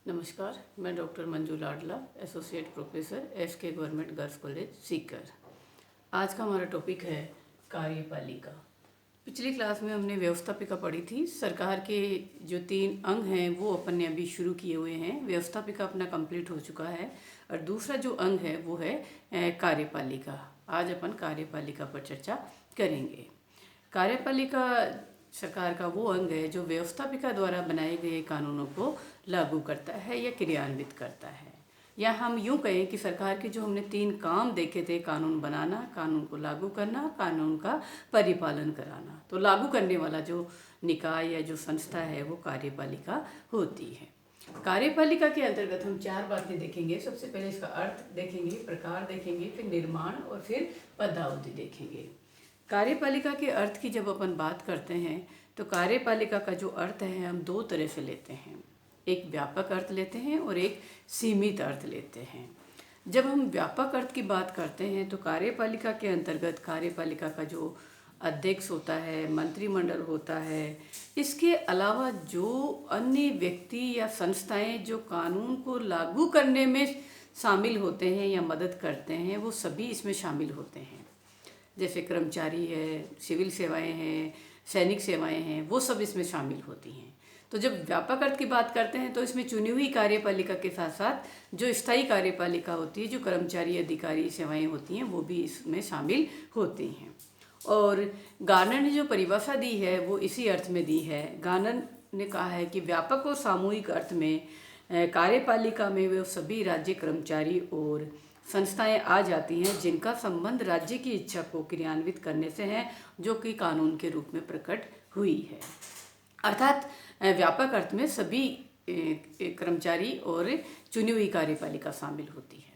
नमस्कार, मैं doctor Manju Ladla, associate professor SK government girls college Sikar. आज का हमारा टॉपिक है कार्यपालिका। पिछली क्लास में हमने व्यवस्थापिका पढ़ी थी। सरकार के जो 3 अंग हैं वो अपन ने अभी शुरू किए हुए हैं। व्यवस्थापिका अपना कंप्लीट हो चुका है और दूसरा जो अंग है वो है कार्यपालिका। आज अपन कार्यपालिका पर चर्चा करेंगे। कार्यपालिका सरकार का वो अंग है जो व्यवस्थापिका द्वारा बनाए गए कानूनों को लागू करता है या क्रियान्वित करता है। या हम यूँ कहें कि सरकार के जो हमने 3 काम देखे थे, कानून बनाना, कानून को लागू करना, कानून का परिपालन कराना, तो लागू करने वाला जो निकाय या जो संस्था है वो कार्यपालिका होती है। कार्यपालिका के अंतर्गत हम 4 बातें देखेंगे। सबसे पहले इसका अर्थ देखेंगे, प्रकार देखेंगे, फिर निर्माण और फिर पदावधि देखेंगे। कार्यपालिका के अर्थ की जब अपन बात करते हैं तो कार्यपालिका का जो अर्थ है हम 2 तरह से लेते हैं। एक व्यापक अर्थ लेते हैं और एक सीमित अर्थ लेते हैं। जब हम व्यापक अर्थ की बात करते हैं तो कार्यपालिका के अंतर्गत कार्यपालिका का जो अध्यक्ष होता है, मंत्रिमंडल होता है, इसके अलावा जो अन्य व्यक्ति या संस्थाएं जो कानून को लागू करने में शामिल होते हैं या मदद करते हैं, वो सभी इसमें शामिल होते हैं। जैसे कर्मचारी है, सिविल सेवाएं हैं, सैनिक सेवाएं हैं, वो सब इसमें शामिल होती हैं। तो जब व्यापक अर्थ की बात करते हैं तो इसमें चुनी हुई कार्यपालिका के साथ साथ जो स्थायी कार्यपालिका होती है, जो कर्मचारी अधिकारी सेवाएं होती हैं, वो भी इसमें शामिल होती हैं। और गार्नर ने जो परिभाषा दी है वो इसी अर्थ में दी है। गार्नर ने कहा है कि व्यापक और सामूहिक अर्थ में कार्यपालिका में वे सभी राज्य कर्मचारी और संस्थाएं आ जाती हैं जिनका संबंध राज्य की इच्छा को क्रियान्वित करने से है, जो कि कानून के रूप में प्रकट हुई है। अर्थात व्यापक अर्थ में सभी कर्मचारी और चुनी हुई कार्यपालिका शामिल होती है।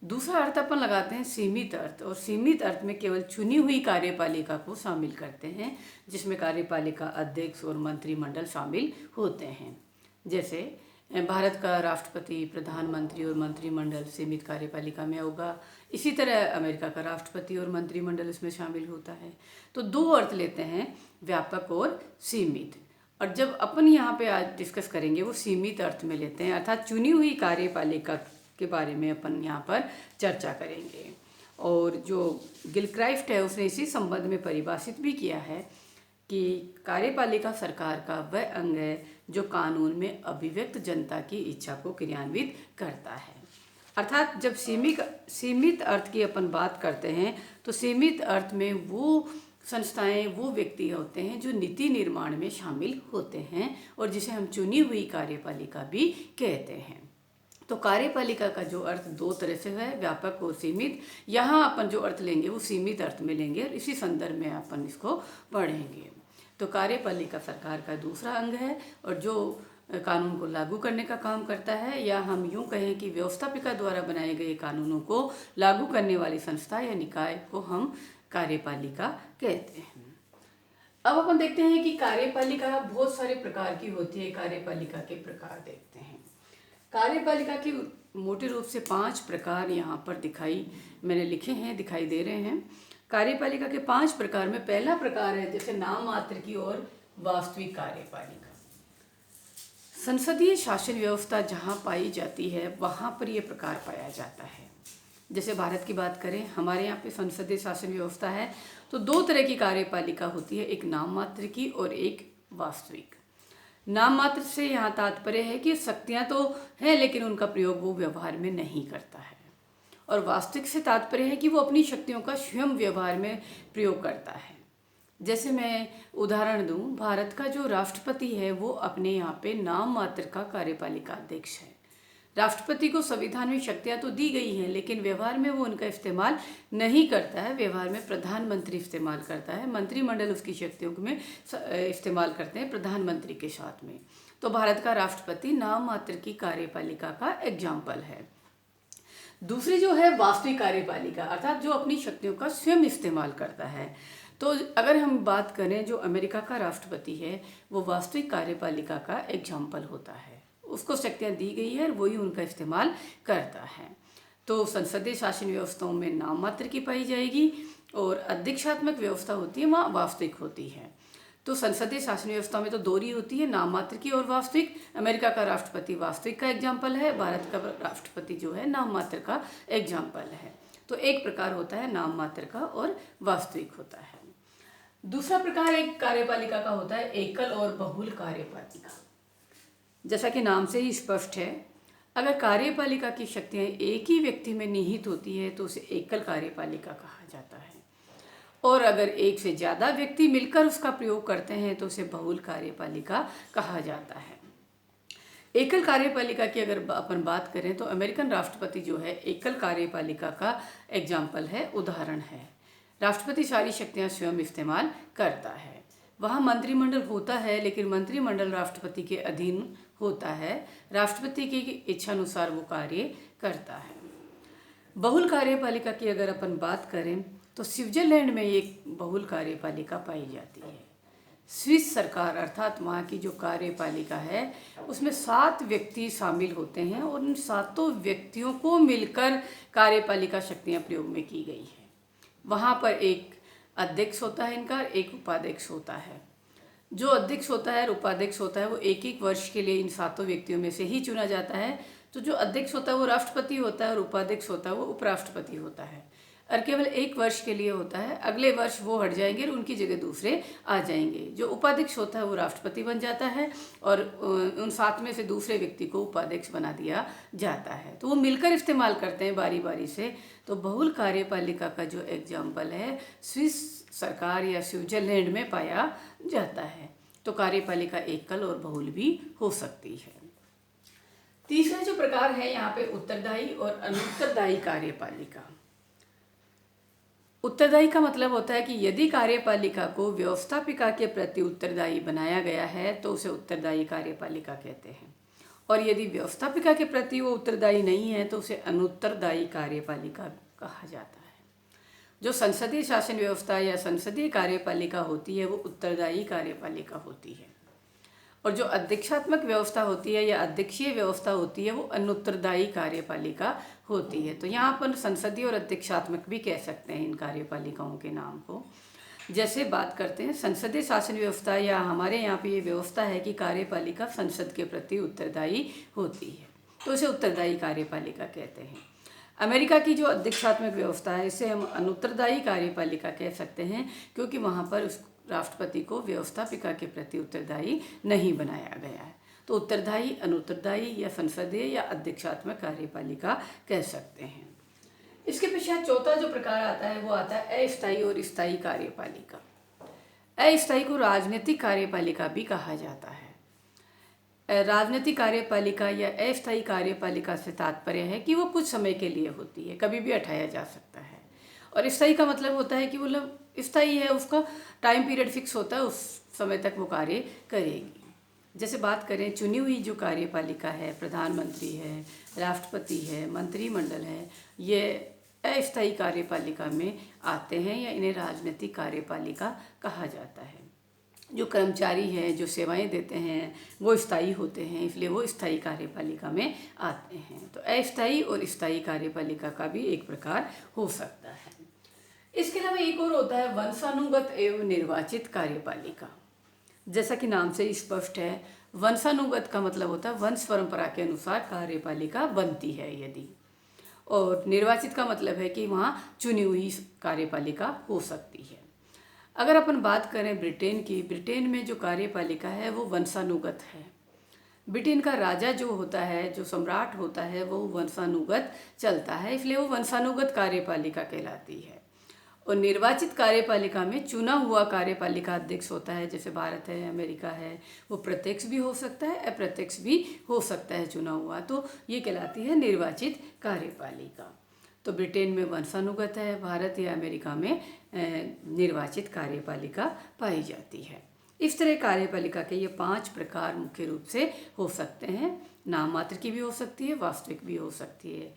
दूसरा अर्थ अपन लगाते हैं सीमित अर्थ, और सीमित अर्थ में केवल चुनी हुई कार्यपालिका को शामिल करते हैं, जिसमें कार्यपालिका अध्यक्ष और मंत्रिमंडल शामिल होते हैं। जैसे भारत का राष्ट्रपति, प्रधानमंत्री और मंत्रिमंडल सीमित कार्यपालिका में होगा। इसी तरह अमेरिका का राष्ट्रपति और मंत्रिमंडल इसमें शामिल होता है। तो 2 अर्थ लेते हैं, व्यापक और सीमित। और जब अपन यहाँ पे आज डिस्कस करेंगे वो सीमित अर्थ में लेते हैं, अर्थात चुनी हुई कार्यपालिका के बारे में अपन यहाँ पर चर्चा करेंगे। और जो गिलक्राइफ्ट है उसने इसी संबंध में परिभाषित भी किया है कि कार्यपालिका सरकार का वह अंग है जो कानून में अभिव्यक्त जनता की इच्छा को क्रियान्वित करता है। अर्थात जब सीमित अर्थ की अपन बात करते हैं तो सीमित अर्थ में वो संस्थाएं, वो व्यक्ति होते हैं जो नीति निर्माण में शामिल होते हैं और जिसे हम चुनी हुई कार्यपालिका भी कहते हैं। तो कार्यपालिका का जो अर्थ 2 तरह से है, व्यापक और सीमित। यहाँ अपन जो अर्थ लेंगे वो सीमित अर्थ में लेंगे और इसी संदर्भ में अपन इसको पढ़ेंगे। तो कार्यपालिका सरकार का दूसरा अंग है और जो कानून को लागू करने का काम करता है, या हम यूँ कहें कि व्यवस्थापिका द्वारा बनाए गए कानूनों को लागू करने वाली संस्था या निकाय को हम कार्यपालिका कहते हैं। अब अपन देखते हैं कि कार्यपालिका बहुत सारे प्रकार की होती है। कार्यपालिका के प्रकार देखते हैं। कार्यपालिका की मोटे रूप से 5 प्रकार यहाँ पर मैंने लिखे हैं, दिखाई दे रहे हैं। कार्यपालिका के 5 प्रकार में पहला प्रकार है जैसे नाम मात्र की और वास्तविक कार्यपालिका। संसदीय शासन व्यवस्था जहाँ पाई जाती है वहाँ पर ये प्रकार पाया जाता है। जैसे भारत की बात करें, हमारे यहाँ पे संसदीय शासन व्यवस्था है तो 2 तरह की कार्यपालिका होती है, एक नाम मात्र की और एक वास्तविक। नाम मात्र से यहाँ तात्पर्य है कि शक्तियाँ तो हैं लेकिन उनका प्रयोग वो व्यवहार में नहीं करता है। और वास्तविक से तात्पर्य है कि वो अपनी शक्तियों का स्वयं व्यवहार में प्रयोग करता है। जैसे मैं उदाहरण दूं, भारत का जो राष्ट्रपति है वो अपने यहाँ पे नाम मात्र का कार्यपालिका अध्यक्ष है। राष्ट्रपति को संविधान में शक्तियाँ तो दी गई हैं लेकिन व्यवहार में वो उनका इस्तेमाल नहीं करता है। व्यवहार में प्रधानमंत्री इस्तेमाल करता है, मंत्रिमंडल उसकी शक्तियों में इस्तेमाल करते हैं प्रधानमंत्री के साथ में। तो भारत का राष्ट्रपति नाम मात्र की कार्यपालिका का एग्जाम्पल है। दूसरी जो है वास्तविक कार्यपालिका, अर्थात जो अपनी शक्तियों का स्वयं इस्तेमाल करता है। तो अगर हम बात करें, जो अमेरिका का राष्ट्रपति है वो वास्तविक कार्यपालिका का एग्जाम्पल होता है। उसको शक्तियाँ दी गई है और वही उनका इस्तेमाल करता है। तो संसदीय शासन व्यवस्थाओं में नाम मात्र की पाई जाएगी और अध्यक्षात्मक व्यवस्था होती है वहाँ वास्तविक होती है। तो संसदीय शासन व्यवस्था में तो दोहरी होती है, नाम मात्र की और वास्तविक। अमेरिका का राष्ट्रपति वास्तविक का एग्जाम्पल है, भारत का राष्ट्रपति जो है नाम मात्र का एग्जाम्पल है। तो एक प्रकार होता है नाम मात्र का और वास्तविक होता है। दूसरा प्रकार एक कार्यपालिका का होता है एकल और बहुल कार्यपालिका। जैसा कि नाम से ही स्पष्ट है, अगर कार्यपालिका की शक्तियाँ एक ही व्यक्ति में निहित होती है तो उसे एकल कार्यपालिका कहा जाता है, और अगर एक से ज़्यादा व्यक्ति मिलकर उसका प्रयोग करते हैं तो उसे बहुल कार्यपालिका कहा जाता है। एकल कार्यपालिका की अगर अपन बात करें तो अमेरिकन राष्ट्रपति जो है एकल कार्यपालिका का एग्जाम्पल है, उदाहरण है। राष्ट्रपति सारी शक्तियां स्वयं इस्तेमाल करता है। वहाँ मंत्रिमंडल होता है, लेकिन मंत्रिमंडल राष्ट्रपति के अधीन होता है, राष्ट्रपति की इच्छानुसार वो कार्य करता है। बहुल कार्यपालिका की अगर अपन बात करें तो स्विट्जरलैंड में एक बहुल कार्यपालिका पाई जाती है। स्विस सरकार अर्थात वहाँ की जो कार्यपालिका है उसमें 7 व्यक्ति शामिल होते हैं और उन 7 व्यक्तियों को मिलकर कार्यपालिका शक्तियाँ प्रयोग में की गई हैं। वहाँ पर एक अध्यक्ष होता है इनका, एक उपाध्यक्ष होता है। जो अध्यक्ष होता है और उपाध्यक्ष होता है वो एक एक वर्ष के लिए इन 7 व्यक्तियों में से ही चुना जाता है। तो जो अध्यक्ष होता है वो राष्ट्रपति होता है और उपाध्यक्ष होता है वो उपराष्ट्रपति होता है, और केवल एक वर्ष के लिए होता है। अगले वर्ष वो हट जाएंगे और उनकी जगह दूसरे आ जाएंगे। जो उपाध्यक्ष होता है वो राष्ट्रपति बन जाता है और उन 7 में से दूसरे व्यक्ति को उपाध्यक्ष बना दिया जाता है। तो वो मिलकर इस्तेमाल करते हैं बारी बारी से। तो बहुल कार्यपालिका का जो एग्जाम्पल है स्विस सरकार या स्विट्जरलैंड में पाया जाता है। तो कार्यपालिका एकल और बहुल भी हो सकती है। तीसरा जो प्रकार है यहाँ पे उत्तरदायी और अनुत्तरदायी कार्यपालिका। उत्तरदायी का मतलब होता है कि यदि कार्यपालिका को व्यवस्थापिका के प्रति उत्तरदायी बनाया गया है तो उसे उत्तरदायी कार्यपालिका कहते हैं, और यदि व्यवस्थापिका के प्रति वो उत्तरदायी नहीं है तो उसे अनुत्तरदायी कार्यपालिका कहा जाता है। जो संसदीय शासन व्यवस्था या संसदीय कार्यपालिका होती है वो उत्तरदायी कार्यपालिका होती है, और जो अध्यक्षात्मक व्यवस्था होती है या अध्यक्षीय व्यवस्था होती है वो अनुत्तरदायी कार्यपालिका होती है। तो यहाँ पर संसदीय और अध्यक्षात्मक भी कह सकते हैं इन कार्यपालिकाओं के नाम को। जैसे बात करते हैं संसदीय शासन व्यवस्था, या हमारे यहाँ पे ये व्यवस्था है कि कार्यपालिका संसद के प्रति उत्तरदायी होती है, तो उसे उत्तरदायी कार्यपालिका कहते हैं। अमेरिका की जो अध्यक्षात्मक व्यवस्था है इसे हम अनुत्तरदायी कार्यपालिका कह सकते हैं, क्योंकि वहाँ पर उस राष्ट्रपति को व्यवस्थापिका के प्रति उत्तरदायी नहीं बनाया गया है। तो उत्तरदायी, अनुत्तरदायी या संसदीय या अध्यक्षात्मक कार्यपालिका कह सकते हैं। इसके पश्चात चौथा जो प्रकार आता है वो आता है अस्थायी और स्थायी कार्यपालिका। अस्थायी को राजनीतिक कार्यपालिका भी कहा जाता है। राजनीतिक कार्यपालिका या अस्थायी कार्यपालिका से तात्पर्य है कि वो कुछ समय के लिए होती है, कभी भी हटाया जा सकता है। और स्थायी का मतलब होता है कि मतलब स्थायी है, उसका टाइम पीरियड फिक्स होता है, उस समय तक वो कार्य करेगी। जैसे बात करें चुनी हुई जो कार्यपालिका है, प्रधानमंत्री है, राष्ट्रपति है, मंत्रिमंडल है, ये अस्थायी कार्यपालिका में आते हैं या इन्हें राजनीतिक कार्यपालिका कहा जाता है। जो कर्मचारी हैं, जो सेवाएं देते हैं वो स्थायी होते हैं, इसलिए वो स्थायी कार्यपालिका में आते हैं। तो अस्थायी और स्थायी कार्यपालिका का भी एक प्रकार हो सकता है। इसके अलावा एक और होता है वंशानुगत एवं निर्वाचित कार्यपालिका। जैसा कि नाम से स्पष्ट है, वंशानुगत का मतलब होता है वंश परंपरा के अनुसार कार्यपालिका बनती है यदि, और निर्वाचित का मतलब है कि वहाँ चुनी हुई कार्यपालिका हो सकती है। अगर अपन बात करें ब्रिटेन की, ब्रिटेन में जो कार्यपालिका है वो वंशानुगत है। ब्रिटेन का राजा जो होता है, जो सम्राट होता है, वो वंशानुगत चलता है, इसलिए वो वंशानुगत कार्यपालिका कहलाती है। और निर्वाचित कार्यपालिका में चुना हुआ कार्यपालिका अध्यक्ष होता है, जैसे भारत है, अमेरिका है, वो प्रत्यक्ष भी हो सकता है, अप्रत्यक्ष भी हो सकता है चुना हुआ, तो ये कहलाती है निर्वाचित कार्यपालिका। तो ब्रिटेन में वंशानुगत है, भारत या अमेरिका में निर्वाचित कार्यपालिका पाई जाती है। इस तरह कार्यपालिका के ये 5 प्रकार मुख्य रूप से हो सकते हैं। नाम मात्र की भी हो सकती है, वास्तविक भी हो सकती है,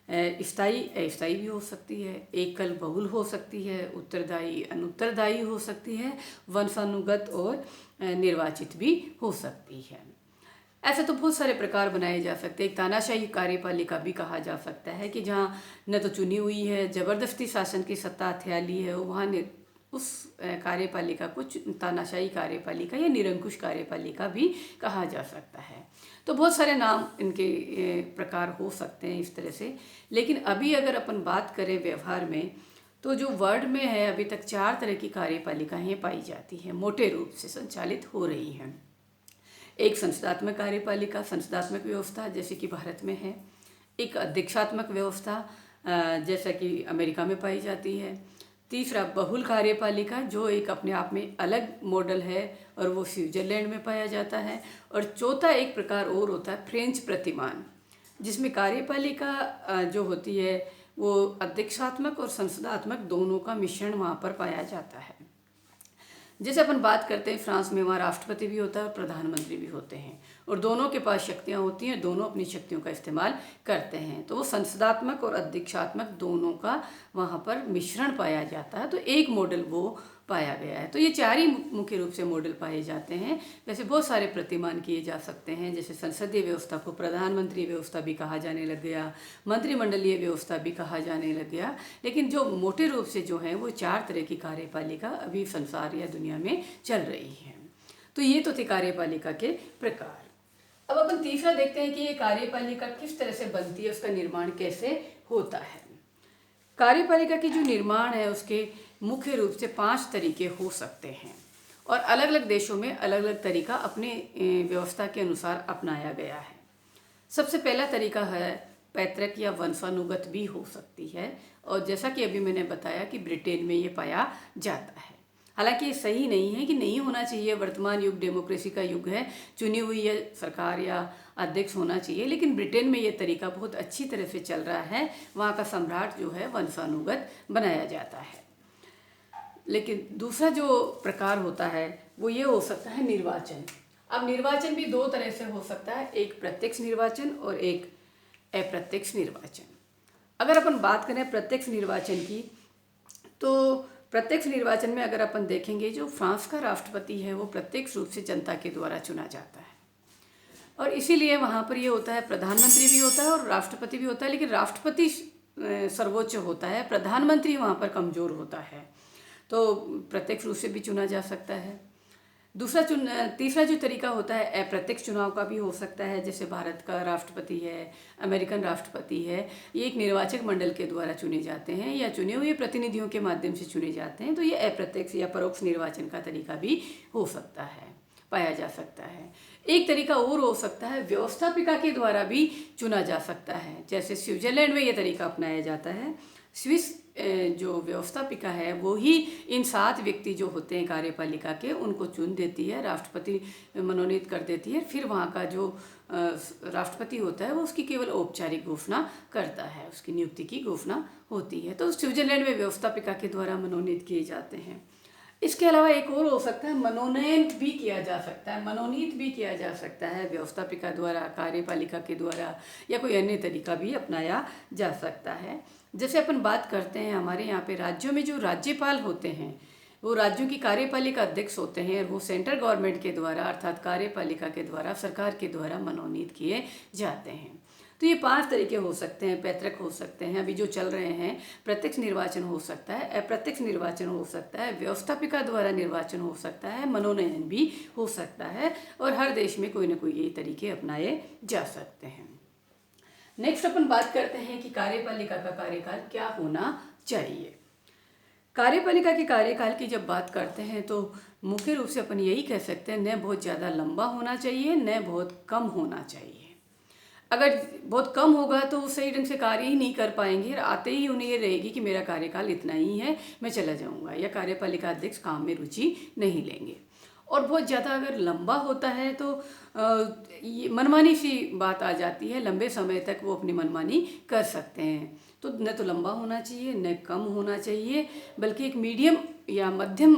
स्थायी अस्थायी भी हो सकती है, एकल बहुल हो सकती है, उत्तरदायी अनुत्तरदायी हो सकती है, वंशानुगत और निर्वाचित भी हो सकती है। ऐसे तो बहुत सारे प्रकार बनाए जा सकते हैं। एक तानाशाही कार्यपालिका भी कहा जा सकता है कि जहाँ न तो चुनी हुई है, ज़बरदस्ती शासन की सत्ता हथियाली है, वहाँ उस कार्यपालिका को तानाशाही कार्यपालिका या निरंकुश कार्यपालिका भी कहा जा सकता है। तो बहुत सारे नाम इनके प्रकार हो सकते हैं इस तरह से। लेकिन अभी अगर अपन बात करें व्यवहार में, तो जो वर्ल्ड में है अभी तक 4 तरह की कार्यपालिकाएँ पाई जाती हैं, मोटे रूप से संचालित हो रही हैं। एक संसदात्मक कार्यपालिका, संसदात्मक व्यवस्था जैसे कि भारत में है। एक अध्यक्षात्मक व्यवस्था जैसा कि अमेरिका में पाई जाती है। तीसरा बहुल कार्यपालिका, जो एक अपने आप में अलग मॉडल है और वो स्विट्जरलैंड में पाया जाता है। और चौथा एक प्रकार और होता है फ्रेंच प्रतिमान, जिसमें कार्यपालिका जो होती है वो अध्यक्षात्मक और संसदात्मक दोनों का मिश्रण वहाँ पर पाया जाता है। जैसे अपन बात करते हैं फ्रांस में, वहाँ राष्ट्रपति भी होता है और प्रधानमंत्री भी होते हैं, और दोनों के पास शक्तियाँ होती हैं, दोनों अपनी शक्तियों का इस्तेमाल करते हैं। तो वो संसदात्मक और अध्यक्षात्मक दोनों का वहाँ पर मिश्रण पाया जाता है। तो एक मॉडल वो पाया गया है। तो ये 4 ही मुख्य रूप से मॉडल पाए जाते हैं। वैसे बहुत सारे प्रतिमान किए जा सकते हैं, जैसे संसदीय व्यवस्था को प्रधानमंत्री व्यवस्था भी कहा जाने लग गया, मंत्रिमंडलीय व्यवस्था भी कहा जाने लग गया। लेकिन जो मोटे रूप से जो है वो 4 तरह की कार्यपालिका अभी संसार या दुनिया में चल रही है। तो ये तो थे कार्यपालिका के प्रकार। अब अपन तीसरा देखते हैं कि ये कार्यपालिका किस तरह से बनती है, उसका निर्माण कैसे होता है। कार्यपालिका की जो निर्माण है उसके मुख्य रूप से 5 तरीके हो सकते हैं, और अलग अलग देशों में अलग अलग तरीका अपने व्यवस्था के अनुसार अपनाया गया है। सबसे पहला तरीका है पैतृक या वंशानुगत भी हो सकती है, और जैसा कि अभी मैंने बताया कि ब्रिटेन में ये पाया जाता है। हालांकि ये सही नहीं है कि नहीं होना चाहिए, वर्तमान युग डेमोक्रेसी का युग है, चुनी हुई या सरकार या अध्यक्ष होना चाहिए। लेकिन ब्रिटेन में ये तरीका बहुत अच्छी तरह से चल रहा है, वहाँ का सम्राट जो है वंशानुगत बनाया जाता है। लेकिन दूसरा जो प्रकार होता है वो ये हो सकता है निर्वाचन। अब निर्वाचन भी 2 तरह से हो सकता है, एक प्रत्यक्ष निर्वाचन और एक अप्रत्यक्ष निर्वाचन। अगर अपन बात करें प्रत्यक्ष निर्वाचन की, तो प्रत्यक्ष निर्वाचन में अगर अपन देखेंगे, जो फ्रांस का राष्ट्रपति है वो प्रत्यक्ष रूप से जनता के द्वारा चुना जाता है, और इसीलिए वहाँ पर ये होता है प्रधानमंत्री भी होता है और राष्ट्रपति भी होता है, लेकिन राष्ट्रपति सर्वोच्च होता है, प्रधानमंत्री वहाँ पर कमज़ोर होता है। तो प्रत्यक्ष रूप से भी चुना जा सकता है। तीसरा जो तरीका होता है अप्रत्यक्ष चुनाव का भी हो सकता है, जैसे भारत का राष्ट्रपति है, अमेरिकन राष्ट्रपति है, ये एक निर्वाचक मंडल के द्वारा चुने जाते हैं या चुने हुए प्रतिनिधियों के माध्यम से चुने जाते हैं। तो ये अप्रत्यक्ष या परोक्ष निर्वाचन का तरीका भी हो सकता है, पाया जा सकता है। एक तरीका और हो सकता है व्यवस्थापिका के द्वारा भी चुना जा सकता है, जैसे स्विट्जरलैंड में ये तरीका अपनाया जाता है। स्विस जो व्यवस्थापिका है वो ही इन 7 व्यक्ति जो होते हैं कार्यपालिका के, उनको चुन देती है, राष्ट्रपति मनोनीत कर देती है। फिर वहाँ का जो राष्ट्रपति होता है वो उसकी केवल औपचारिक घोषणा करता है, उसकी नियुक्ति की घोषणा होती है। तो स्विट्जरलैंड में व्यवस्थापिका के द्वारा मनोनीत किए जाते हैं। इसके अलावा एक और हो सकता है मनोनयन भी किया जा सकता है, मनोनीत भी किया जा सकता है व्यवस्थापिका द्वारा, कार्यपालिका के द्वारा, या कोई अन्य तरीका भी अपनाया जा सकता है। जैसे अपन बात करते हैं हमारे यहाँ पे राज्यों में जो राज्यपाल होते हैं वो राज्यों की कार्यपालिका अध्यक्ष होते हैं, और वो सेंट्रल गवर्नमेंट के द्वारा अर्थात कार्यपालिका के द्वारा, सरकार के द्वारा मनोनीत किए जाते हैं। तो ये 5 तरीके हो सकते हैं, पैतृक हो सकते हैं, अभी जो चल रहे हैं प्रत्यक्ष निर्वाचन हो सकता है, अप्रत्यक्ष निर्वाचन हो सकता है, व्यवस्थापिका द्वारा निर्वाचन हो सकता है, मनोनयन भी हो सकता है, और हर देश में कोई ना कोई ये तरीके अपनाए जा सकते हैं। नेक्स्ट अपन बात करते हैं कि कार्यपालिका का कार्यकाल क्या होना चाहिए। कार्यपालिका के कार्यकाल की जब बात करते हैं तो मुख्य रूप से अपन यही कह सकते हैं, न बहुत ज़्यादा लंबा होना चाहिए, न बहुत कम होना चाहिए। अगर बहुत कम होगा तो वो सही ढंग से कार्य ही नहीं कर पाएंगे, और आते ही उन्हें ये रहेगी कि मेरा कार्यकाल इतना ही है, मैं चला जाऊंगा, या कार्यपालिका अध्यक्ष काम में रुचि नहीं लेंगे। और बहुत ज़्यादा अगर लंबा होता है तो ये मनमानी सी बात आ जाती है, लंबे समय तक वो अपनी मनमानी कर सकते हैं। तो न तो लंबा होना चाहिए न कम होना चाहिए, बल्कि एक मीडियम या मध्यम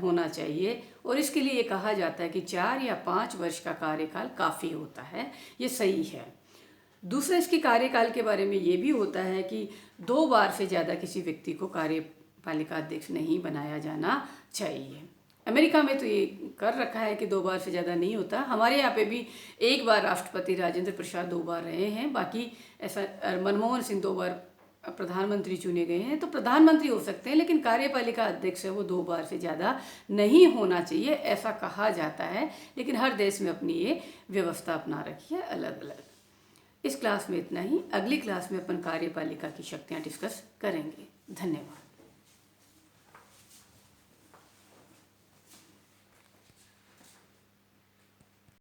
होना चाहिए। और इसके लिए ये कहा जाता है कि 4 या 5 वर्ष का कार्यकाल काफ़ी होता है, ये सही है। दूसरा इसके कार्यकाल के बारे में ये भी होता है कि 2 बार से ज़्यादा किसी व्यक्ति को कार्यपालिका अध्यक्ष नहीं बनाया जाना चाहिए। अमेरिका में तो ये कर रखा है कि 2 बार से ज़्यादा नहीं होता। हमारे यहाँ पे भी 1 बार राष्ट्रपति राजेंद्र प्रसाद 2 बार रहे हैं, बाकी ऐसा मनमोहन सिंह 2 बार प्रधानमंत्री चुने गए हैं तो प्रधानमंत्री हो सकते हैं, लेकिन कार्यपालिका अध्यक्ष है वो 2 बार से ज़्यादा नहीं होना चाहिए, ऐसा कहा जाता है। लेकिन हर देश में अपनी ये व्यवस्था अपना रखी है अलग अलग। इस क्लास में इतना ही। अगली क्लास में अपन कार्यपालिका की शक्तियाँ डिस्कस करेंगे। धन्यवाद।